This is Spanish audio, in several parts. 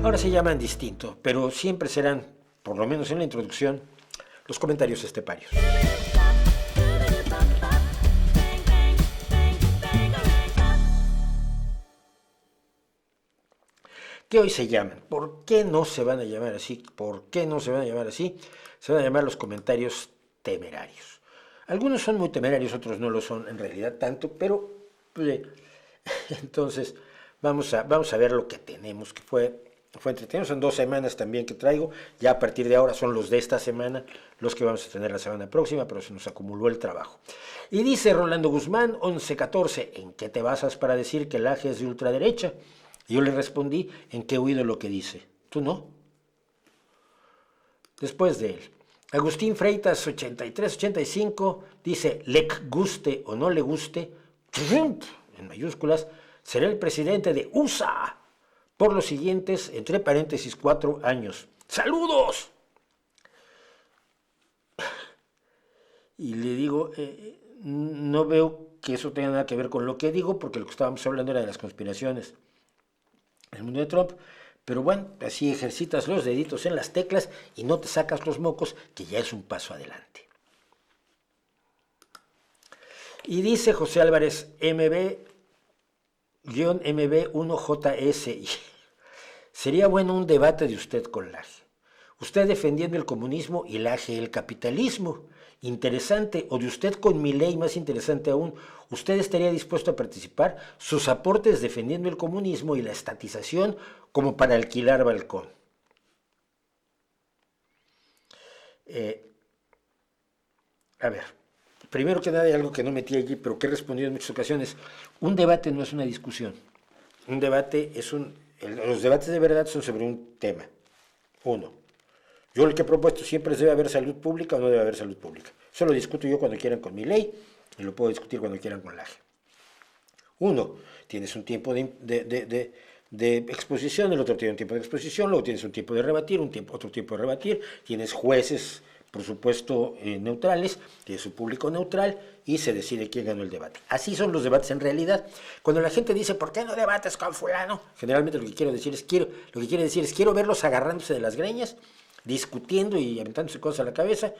Ahora se llaman distinto, pero siempre serán, por lo menos en la introducción, los comentarios esteparios. Que hoy se llaman. ¿Por qué no se van a llamar así? ¿Por qué no se van a llamar así? Se van a llamar los comentarios temerarios. Algunos son muy temerarios, otros no lo son en realidad tanto, pero entonces vamos a ver lo que tenemos, que fue entretenido. Son 2 semanas también que traigo. Ya a partir de ahora son los de esta semana, los que vamos a tener la semana próxima, pero se nos acumuló el trabajo. Y dice Rolando Guzmán, 11-14, ¿en qué te basas para decir que el AGE es de ultraderecha? Y yo le respondí, ¿en qué he oído lo que dice? ¿Tú no? Después de él, Agustín Freitas, 83-85, dice, le guste o no le guste, en mayúsculas, será el presidente de USA por los siguientes, entre paréntesis, 4 años. ¡Saludos! Y le digo, no veo que eso tenga nada que ver con lo que digo, porque lo que estábamos hablando era de las conspiraciones en el mundo de Trump. Pero bueno, así ejercitas los deditos en las teclas y no te sacas los mocos, que ya es un paso adelante. Y dice José Álvarez, MB-MB1JS, sería bueno un debate de usted con Laje. Usted defendiendo el comunismo y Laje el capitalismo. Interesante, o de usted con Milei, más interesante aún, ¿usted estaría dispuesto a participar? Sus aportes defendiendo el comunismo y la estatización como para alquilar balcón. A ver, primero que nada hay algo que no metí allí, pero que he respondido en muchas ocasiones. Un debate no es una discusión. Un debate es los debates de verdad son sobre un tema. Uno. Yo lo que he propuesto siempre es, ¿debe haber salud pública o no debe haber salud pública? Eso lo discuto yo cuando quieran con Milei y lo puedo discutir cuando quieran con Laje. Uno, tienes un tiempo de exposición, el otro tiene un tiempo de exposición, luego tienes un tiempo de rebatir, otro tiempo de rebatir, tienes jueces, por supuesto, neutrales, tienes un público neutral y se decide quién ganó el debate. Así son los debates en realidad. Cuando la gente dice, ¿por qué no debates con fulano? Generalmente lo que quiere decir es, quiero verlos agarrándose de las greñas, discutiendo y aventándose cosas a la cabeza,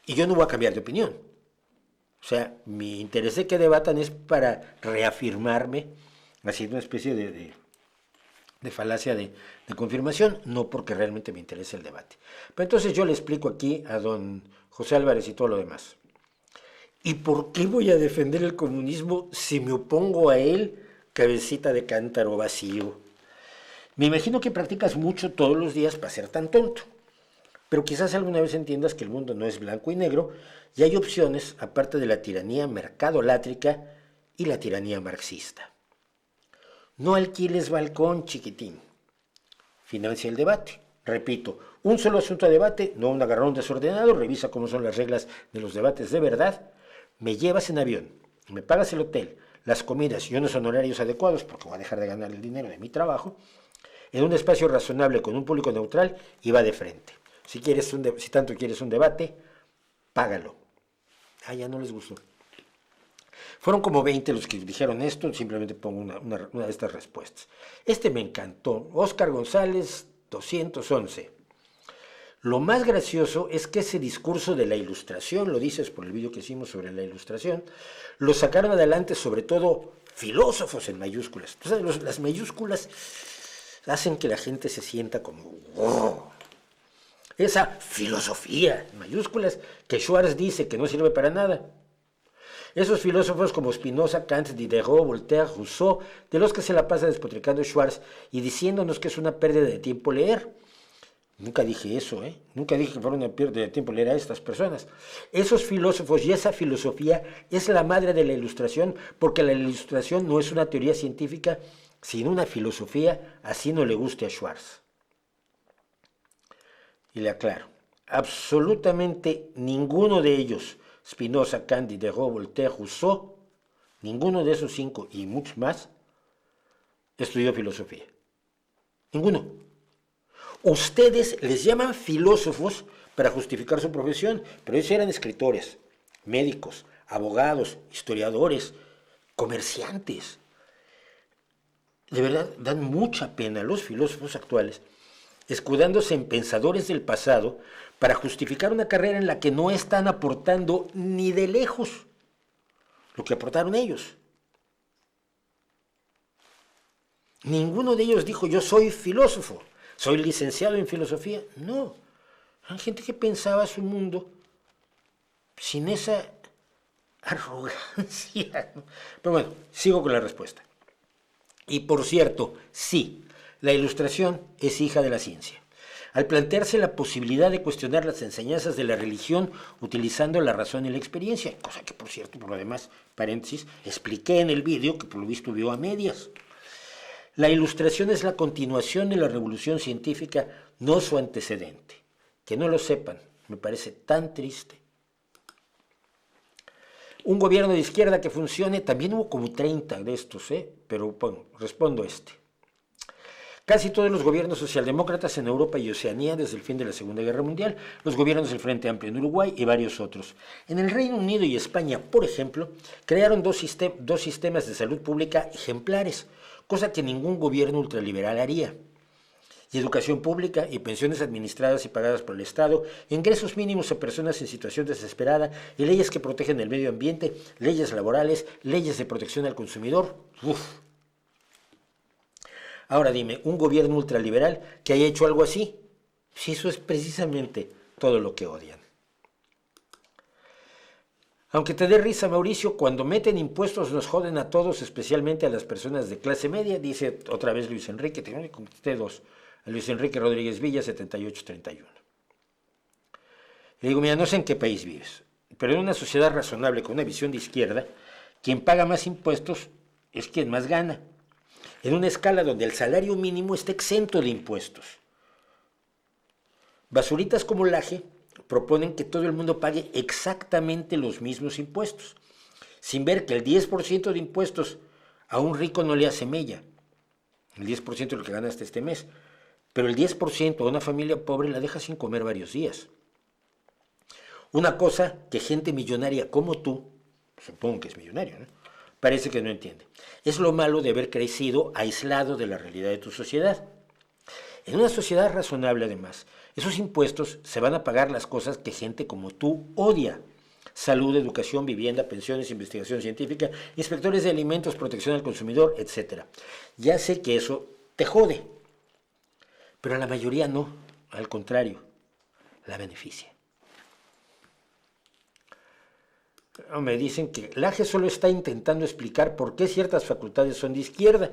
y yo no voy a cambiar de opinión. O sea, mi interés de que debatan es para reafirmarme, haciendo una especie de falacia de confirmación, no porque realmente me interese el debate. Pero entonces yo le explico aquí a don José Álvarez y todo lo demás. ¿Y por qué voy a defender el comunismo si me opongo a él, cabecita de cántaro vacío? Me imagino que practicas mucho todos los días para ser tan tonto, pero quizás alguna vez entiendas que el mundo no es blanco y negro y hay opciones aparte de la tiranía mercadolátrica y la tiranía marxista. No alquiles balcón, chiquitín. Financia el debate. Repito, un solo asunto a debate, no un agarrón desordenado, revisa cómo son las reglas de los debates de verdad. Me llevas en avión, me pagas el hotel, las comidas y unos honorarios adecuados, porque voy a dejar de ganar el dinero de mi trabajo, en un espacio razonable con un público neutral y va de frente. Si tanto quieres un debate, págalo. Ya no les gustó. Fueron como 20 los que dijeron esto, simplemente pongo una de estas respuestas. Este me encantó, Óscar González, 211. Lo más gracioso es que ese discurso de la ilustración, lo dices por el vídeo que hicimos sobre la ilustración, lo sacaron adelante sobre todo filósofos en mayúsculas. Entonces las mayúsculas hacen que la gente se sienta como, oh, esa filosofía en mayúsculas que Schwarz dice que no sirve para nada. Esos filósofos como Spinoza, Kant, Diderot, Voltaire, Rousseau, de los que se la pasa despotricando Schwarz y diciéndonos que es una pérdida de tiempo leer. Nunca dije eso, Nunca dije que fuera una pérdida de tiempo leer a estas personas. Esos filósofos y esa filosofía es la madre de la ilustración, porque la ilustración no es una teoría científica, sino una filosofía, así no le guste a Schwarz. Y le aclaro, absolutamente ninguno de ellos, Spinoza, Kant, Diderot, Voltaire, Rousseau, ninguno de esos 5 y muchos más, estudió filosofía. Ninguno. Ustedes les llaman filósofos para justificar su profesión, pero ellos eran escritores, médicos, abogados, historiadores, comerciantes. de verdad dan mucha pena los filósofos actuales, escudándose en pensadores del pasado para justificar una carrera en la que no están aportando ni de lejos lo que aportaron ellos. Ninguno de ellos dijo, yo soy filósofo, soy licenciado en filosofía. No, hay gente que pensaba su mundo sin esa arrogancia. Pero bueno, sigo con la respuesta. Y por cierto, sí, la Ilustración es hija de la ciencia. Al plantearse la posibilidad de cuestionar las enseñanzas de la religión utilizando la razón y la experiencia, cosa que por cierto, por lo demás, paréntesis, expliqué en el vídeo que por lo visto vio a medias. La Ilustración es la continuación de la revolución científica, no su antecedente. Que no lo sepan, me parece tan triste. Un gobierno de izquierda que funcione, también hubo como 30 de estos, pero bueno, respondo este. Casi todos los gobiernos socialdemócratas en Europa y Oceanía desde el fin de la Segunda Guerra Mundial, los gobiernos del Frente Amplio en Uruguay y varios otros. En el Reino Unido y España, por ejemplo, crearon dos sistemas de salud pública ejemplares, cosa que ningún gobierno ultraliberal haría. Y educación pública y pensiones administradas y pagadas por el Estado, ingresos mínimos a personas en situación desesperada y leyes que protegen el medio ambiente, leyes laborales, leyes de protección al consumidor. Uf. Ahora dime, un gobierno ultraliberal que haya hecho algo así, si eso es precisamente todo lo que odian. Aunque te dé risa, Mauricio, cuando meten impuestos nos joden a todos, especialmente a las personas de clase media, dice otra vez Luis Enrique, te contesté dos. A Luis Enrique Rodríguez Villa, 7831. Le digo, mira, no sé en qué país vives, pero en una sociedad razonable con una visión de izquierda, quien paga más impuestos es quien más gana. En una escala donde el salario mínimo está exento de impuestos. Basuritas como Laje proponen que todo el mundo pague exactamente los mismos impuestos, sin ver que el 10% de impuestos a un rico no le hace mella. El 10% de lo que ganaste este mes. Pero el 10% a una familia pobre la deja sin comer varios días. Una cosa que gente millonaria como tú, supongo que es millonario, ¿no?, parece que no entiende. Es lo malo de haber crecido aislado de la realidad de tu sociedad. En una sociedad razonable, además, esos impuestos se van a pagar las cosas que gente como tú odia. Salud, educación, vivienda, pensiones, investigación científica, inspectores de alimentos, protección al consumidor, etc. Ya sé que eso te jode, pero a la mayoría no, al contrario, la beneficia. Me dicen que Laje solo está intentando explicar por qué ciertas facultades son de izquierda.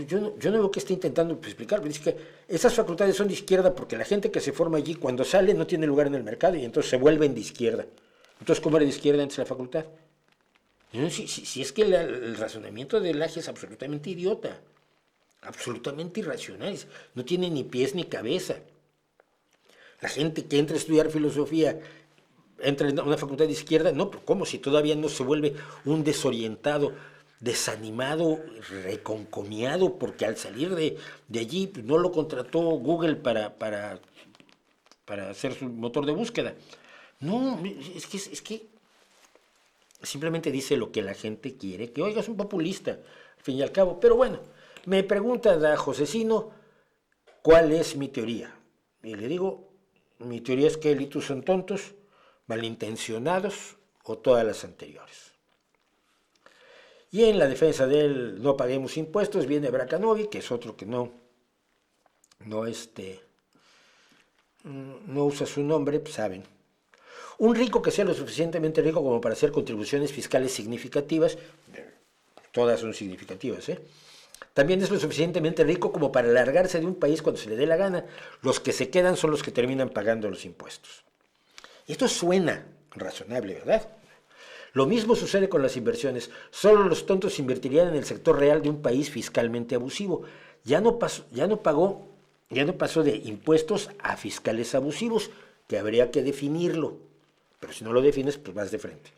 Yo no veo que esté intentando explicar, pero dice que esas facultades son de izquierda porque la gente que se forma allí cuando sale no tiene lugar en el mercado y entonces se vuelven de izquierda. Entonces, ¿cómo era de izquierda antes la facultad? Si es que el razonamiento de Laje es absolutamente idiota, absolutamente irracional, no tiene ni pies ni cabeza. La gente que entra a estudiar filosofía entra en una facultad de izquierda, no, pero ¿cómo? Si todavía no se vuelve un desorientado, desanimado, reconcomiado, porque al salir de allí pues, no lo contrató Google para hacer su motor de búsqueda. No, es que simplemente dice lo que la gente quiere, que oiga, es un populista, al fin y al cabo. Pero bueno, me pregunta da Josecino, ¿cuál es mi teoría? Y le digo, mi teoría es que élitos son tontos, malintencionados o todas las anteriores. Y en la defensa del no paguemos impuestos viene Bracanovi, que es otro que no usa su nombre, pues saben. Un rico que sea lo suficientemente rico como para hacer contribuciones fiscales significativas, todas son significativas, también es lo suficientemente rico como para largarse de un país cuando se le dé la gana. Los que se quedan son los que terminan pagando los impuestos. Y esto suena razonable, ¿verdad? Lo mismo sucede con las inversiones. Solo los tontos invertirían en el sector real de un país fiscalmente abusivo. Ya no pasó de impuestos a fiscales abusivos, que habría que definirlo. Pero si no lo defines, pues vas de frente.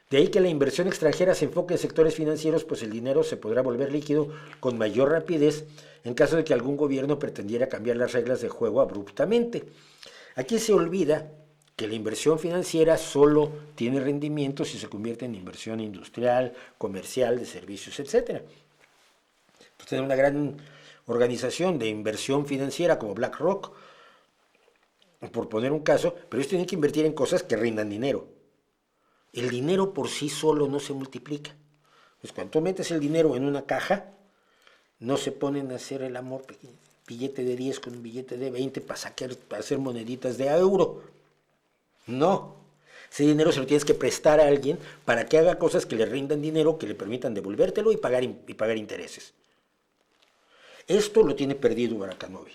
De ahí que la inversión extranjera se enfoque en sectores financieros, pues el dinero se podrá volver líquido con mayor rapidez en caso de que algún gobierno pretendiera cambiar las reglas de juego abruptamente. Aquí se olvida que la inversión financiera solo tiene rendimiento si se convierte en inversión industrial, comercial, de servicios, etc. Tienen una gran organización de inversión financiera como BlackRock, por poner un caso, pero ellos tienen que invertir en cosas que rindan dinero. El dinero por sí solo no se multiplica. Pues cuando tú metes el dinero en una caja, no se ponen a hacer el amor, billete de 10 con un billete de 20 para hacer moneditas de euro. No. Ese dinero se lo tienes que prestar a alguien para que haga cosas que le rindan dinero, que le permitan devolvértelo y pagar intereses. Esto lo tiene perdido Barakanovi.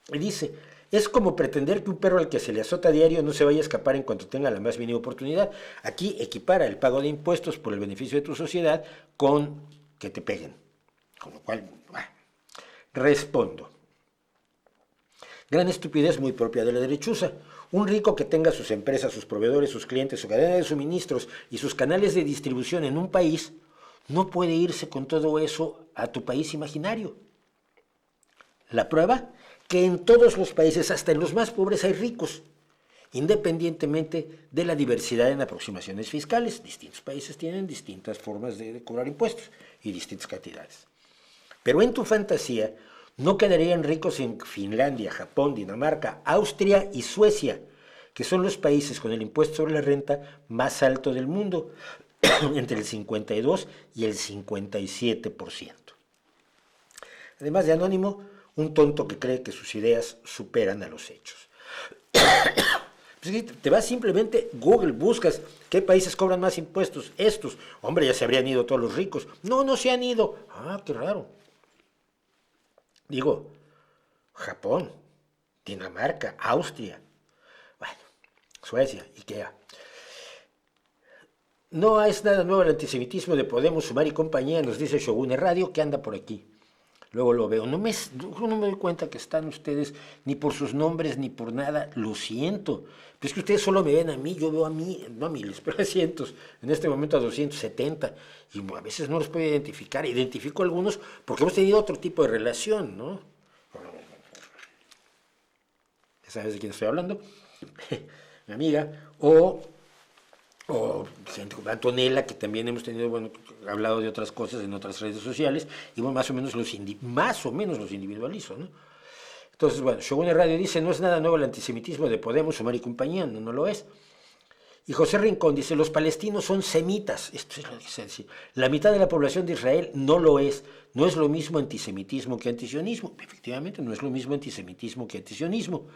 Y dice, es como pretender que un perro al que se le azota a diario no se vaya a escapar en cuanto tenga la más mínima oportunidad. Aquí equipara el pago de impuestos por el beneficio de tu sociedad con que te peguen. Con lo cual, respondo. Gran estupidez muy propia de la derechuza. Un rico que tenga sus empresas, sus proveedores, sus clientes, su cadena de suministros y sus canales de distribución en un país, no puede irse con todo eso a tu país imaginario. La prueba, que en todos los países, hasta en los más pobres, hay ricos, independientemente de la diversidad en aproximaciones fiscales. Distintos países tienen distintas formas de cobrar impuestos y distintas cantidades. Pero en tu fantasía no quedarían ricos en Finlandia, Japón, Dinamarca, Austria y Suecia, que son los países con el impuesto sobre la renta más alto del mundo, entre el 52 y el 57%. Además de anónimo, un tonto que cree que sus ideas superan a los hechos. Te vas simplemente, Google, buscas qué países cobran más impuestos. Estos, hombre, ya se habrían ido todos los ricos. No, no se han ido. Ah, qué raro. Digo, Japón, Dinamarca, Austria, bueno, Suecia, Ikea. No es nada nuevo el antisemitismo de Podemos, Sumar y compañía, nos dice Shogune Radio, que anda por aquí. Luego lo veo. No me doy cuenta que están ustedes ni por sus nombres ni por nada. Lo siento. Pero es que ustedes solo me ven a mí. Yo veo a mí, no a miles, pero a cientos. En este momento a 270. Y a veces no los puedo identificar. Identifico a algunos porque hemos tenido otro tipo de relación, ¿no? Ya sabes de quién estoy hablando. Mi amiga. O gente como Antonella, que también hemos tenido, bueno, hablado de otras cosas en otras redes sociales, y bueno, más o menos los individualizo, ¿no? Entonces, bueno, Shogune Radio dice, no es nada nuevo el antisemitismo de Podemos, Sumar y compañía, no lo es. Y José Rincón dice, los palestinos son semitas, esto es lo que dice decir. La mitad de la población de Israel no lo es, no es lo mismo antisemitismo que antisionismo. Efectivamente, no es lo mismo antisemitismo que antisionismo.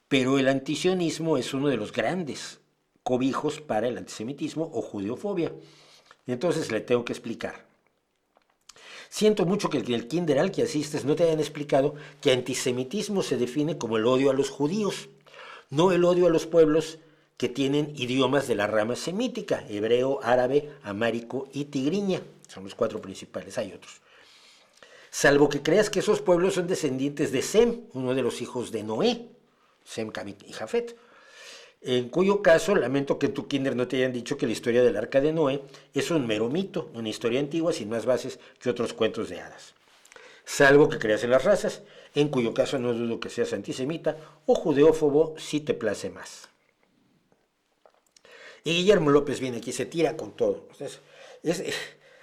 Pero el antisionismo es uno de los grandes cobijos para el antisemitismo o judeofobia. Y entonces le tengo que explicar. Siento mucho que el kinder al que asistes no te hayan explicado que antisemitismo se define como el odio a los judíos, no el odio a los pueblos que tienen idiomas de la rama semítica, hebreo, árabe, amárico y tigriña. Son los 4 principales, hay otros. Salvo que creas que esos pueblos son descendientes de Sem, uno de los hijos de Noé, Sem, Cam y Jafet. En cuyo caso, lamento que en tu kinder no te hayan dicho que la historia del arca de Noé es un mero mito, una historia antigua sin más bases que otros cuentos de hadas. Salvo que creas en las razas, en cuyo caso no dudo que seas antisemita o judeófobo si te place más. Y Guillermo López viene aquí y se tira con todo.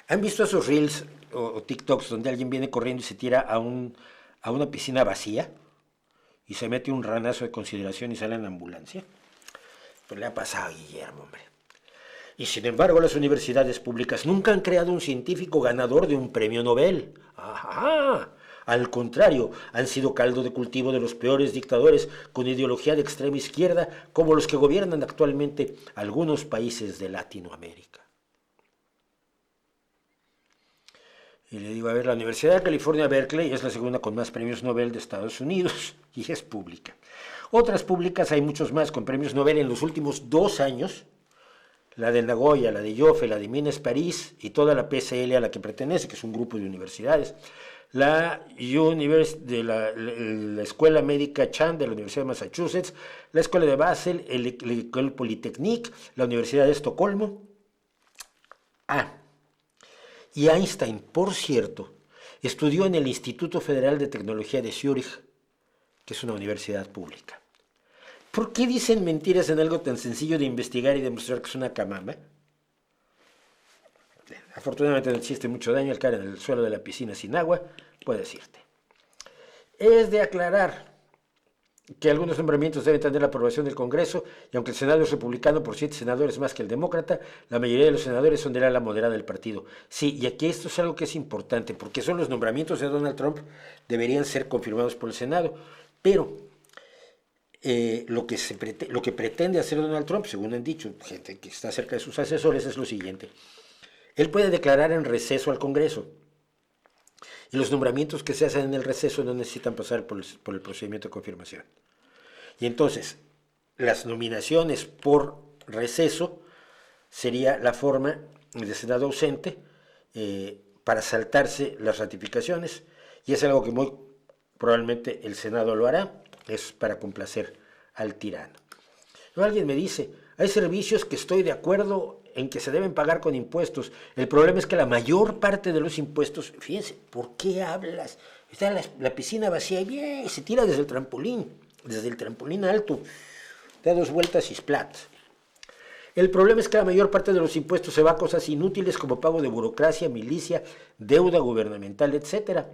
¿Han visto esos reels o TikToks donde alguien viene corriendo y se tira a una piscina vacía y se mete un ranazo de consideración y sale en la ambulancia? Pues le ha pasado a Guillermo, hombre. Y sin embargo, las universidades públicas nunca han creado un científico ganador de un premio Nobel. ¡Ajá! Al contrario, han sido caldo de cultivo de los peores dictadores con ideología de extrema izquierda, como los que gobiernan actualmente algunos países de Latinoamérica. Y le digo, a ver, la Universidad de California, Berkeley, es la segunda con más premios Nobel de Estados Unidos y es pública. Otras públicas hay muchos más con premios Nobel en los últimos 2 años, la de Nagoya, la de Jofe, la de Mines París y toda la PCL a la que pertenece, que es un grupo de universidades, la Escuela Médica Chan de la Universidad de Massachusetts, la Escuela de Basel, el École Polytechnique, la Universidad de Estocolmo. Y Einstein, por cierto, estudió en el Instituto Federal de Tecnología de Zúrich, que es una universidad pública. ¿Por qué dicen mentiras en algo tan sencillo de investigar y demostrar que es una camama? afortunadamente no existe mucho daño al caer en el suelo de la piscina sin agua, puedes irte. Es de aclarar que algunos nombramientos deben tener la aprobación del Congreso, y aunque el Senado es republicano por 7 senadores más que el demócrata, la mayoría de los senadores son del ala moderada del partido. Sí, y aquí esto es algo que es importante, porque son los nombramientos de Donald Trump, deberían ser confirmados por el Senado, pero lo que pretende hacer Donald Trump, según han dicho gente que está cerca de sus asesores, es lo siguiente. Él puede declarar en receso al Congreso, y los nombramientos que se hacen en el receso no necesitan pasar por el procedimiento de confirmación. Y entonces, las nominaciones por receso sería la forma de Senado ausente para saltarse las ratificaciones, y es algo que muy probablemente el Senado lo hará, es para complacer al tirano. Luego alguien me dice, hay servicios que estoy de acuerdo en que se deben pagar con impuestos. El problema es que la mayor parte de los impuestos, fíjense, ¿por qué hablas? Está la piscina vacía y bien, se tira desde el trampolín alto, da 2 vueltas y splat. El problema es que la mayor parte de los impuestos se va a cosas inútiles como pago de burocracia, milicia, deuda gubernamental, etc.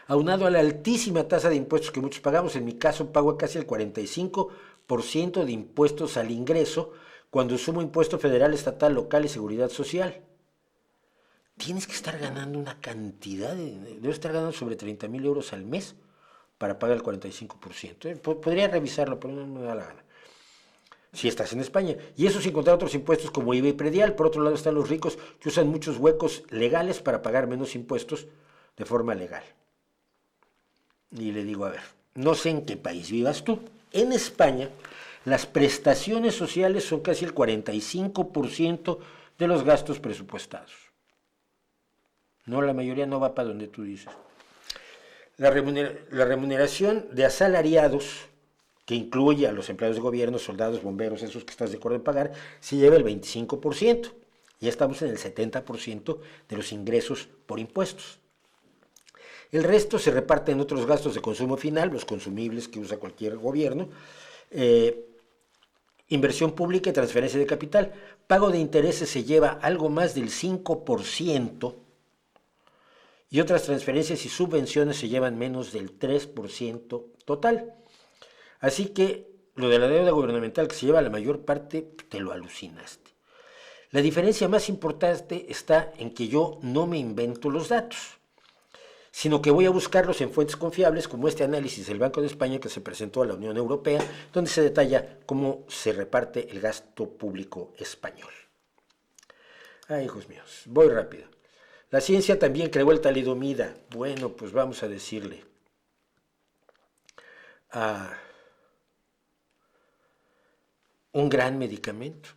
Aunado a la altísima tasa de impuestos que muchos pagamos, en mi caso pago casi el 45% de impuestos al ingreso, cuando sumo impuesto federal, estatal, local y seguridad social. Tienes que estar ganando una cantidad, debes estar ganando sobre 30,000 euros al mes para pagar el 45%. Podría revisarlo, pero no me da la gana. Si estás en España. Y eso sin contar otros impuestos como IVA y predial. Por otro lado están los ricos que usan muchos huecos legales para pagar menos impuestos de forma legal. Y le digo, a ver, no sé en qué país vivas tú. En España, las prestaciones sociales son casi el 45% de los gastos presupuestados. No, la mayoría no va para donde tú dices. La remuneración de asalariados, que incluye a los empleados de gobierno, soldados, bomberos, esos que estás de acuerdo en pagar, se lleva el 25%. Ya estamos en el 70% de los ingresos por impuestos. El resto se reparte en otros gastos de consumo final, los consumibles que usa cualquier gobierno, inversión pública y transferencia de capital. Pago de intereses se lleva algo más del 5%, y otras transferencias y subvenciones se llevan menos del 3% total. Así que lo de la deuda gubernamental que se lleva la mayor parte, te lo alucinaste. La diferencia más importante está en que yo no me invento los datos, sino que voy a buscarlos en fuentes confiables como este análisis del Banco de España que se presentó a la Unión Europea, donde se detalla cómo se reparte el gasto público español. Ay, hijos míos, voy rápido. La ciencia también creó el talidomida. Bueno, pues vamos a decirle un gran medicamento.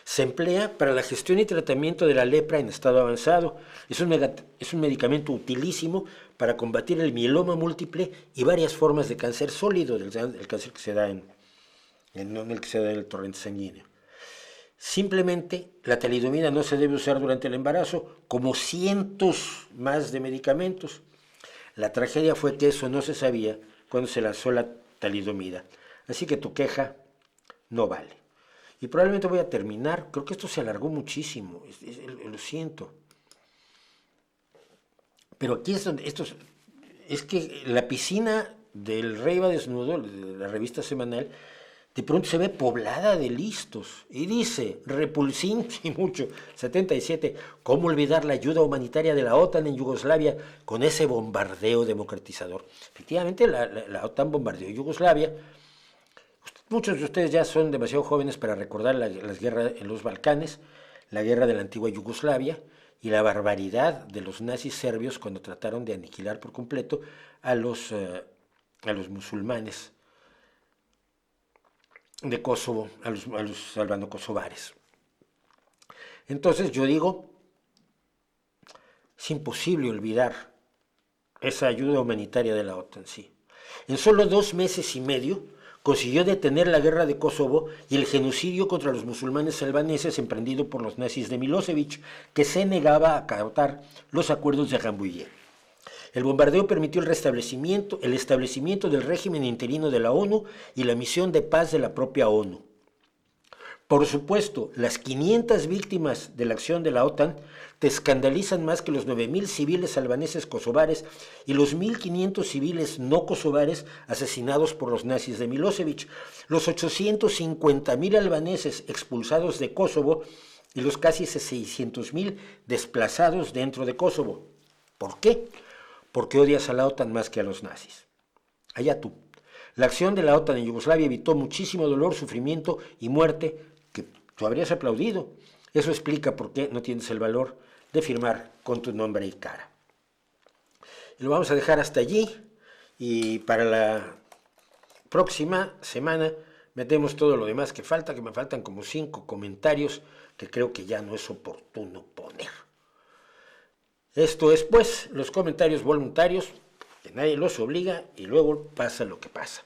Se emplea para la gestión y tratamiento de la lepra en estado avanzado. Es un medicamento utilísimo para combatir el mieloma múltiple y varias formas de cáncer sólido, el cáncer que se da en el que se da en el torrente sanguíneo. Simplemente la talidomida no se debe usar durante el embarazo, como cientos más de medicamentos. La tragedia fue que eso no se sabía cuando se lanzó la talidomida. Así que tu queja no vale. Y probablemente voy a terminar, creo que esto se alargó muchísimo, lo siento. Pero aquí es donde, es que la piscina del Rey va desnudo, de la revista semanal, de pronto se ve poblada de listos. Y dice, repulsín, y mucho, 77, ¿cómo olvidar la ayuda humanitaria de la OTAN en Yugoslavia con ese bombardeo democratizador? Efectivamente, la OTAN bombardeó Yugoslavia. Muchos de ustedes ya son demasiado jóvenes para recordar las guerras en los Balcanes, la guerra de la antigua Yugoslavia y la barbaridad de los nazis serbios cuando trataron de aniquilar por completo a los musulmanes de Kosovo, a los albano-kosovares. Entonces yo digo, es imposible olvidar esa ayuda humanitaria de la OTAN, sí. En solo 2 meses y medio consiguió detener la guerra de Kosovo y el genocidio contra los musulmanes albaneses emprendido por los nazis de Milosevic, que se negaba a acatar los acuerdos de Rambouillet. El bombardeo permitió el establecimiento del régimen interino de la ONU y la misión de paz de la propia ONU. Por supuesto, las 500 víctimas de la acción de la OTAN te escandalizan más que los 9.000 civiles albaneses kosovares y los 1.500 civiles no kosovares asesinados por los nazis de Milosevic, los 850.000 albaneses expulsados de Kosovo y los casi 600.000 desplazados dentro de Kosovo. ¿Por qué? Porque odias a la OTAN más que a los nazis. Allá tú. La acción de la OTAN en Yugoslavia evitó muchísimo dolor, sufrimiento y muerte que tú habrías aplaudido. Eso explica por qué no tienes el valor de firmar con tu nombre y cara. Y lo vamos a dejar hasta allí y para la próxima semana metemos todo lo demás que falta, que me faltan como 5 comentarios que creo que ya no es oportuno poner. Esto es, pues, los comentarios voluntarios, que nadie los obliga y luego pasa lo que pasa.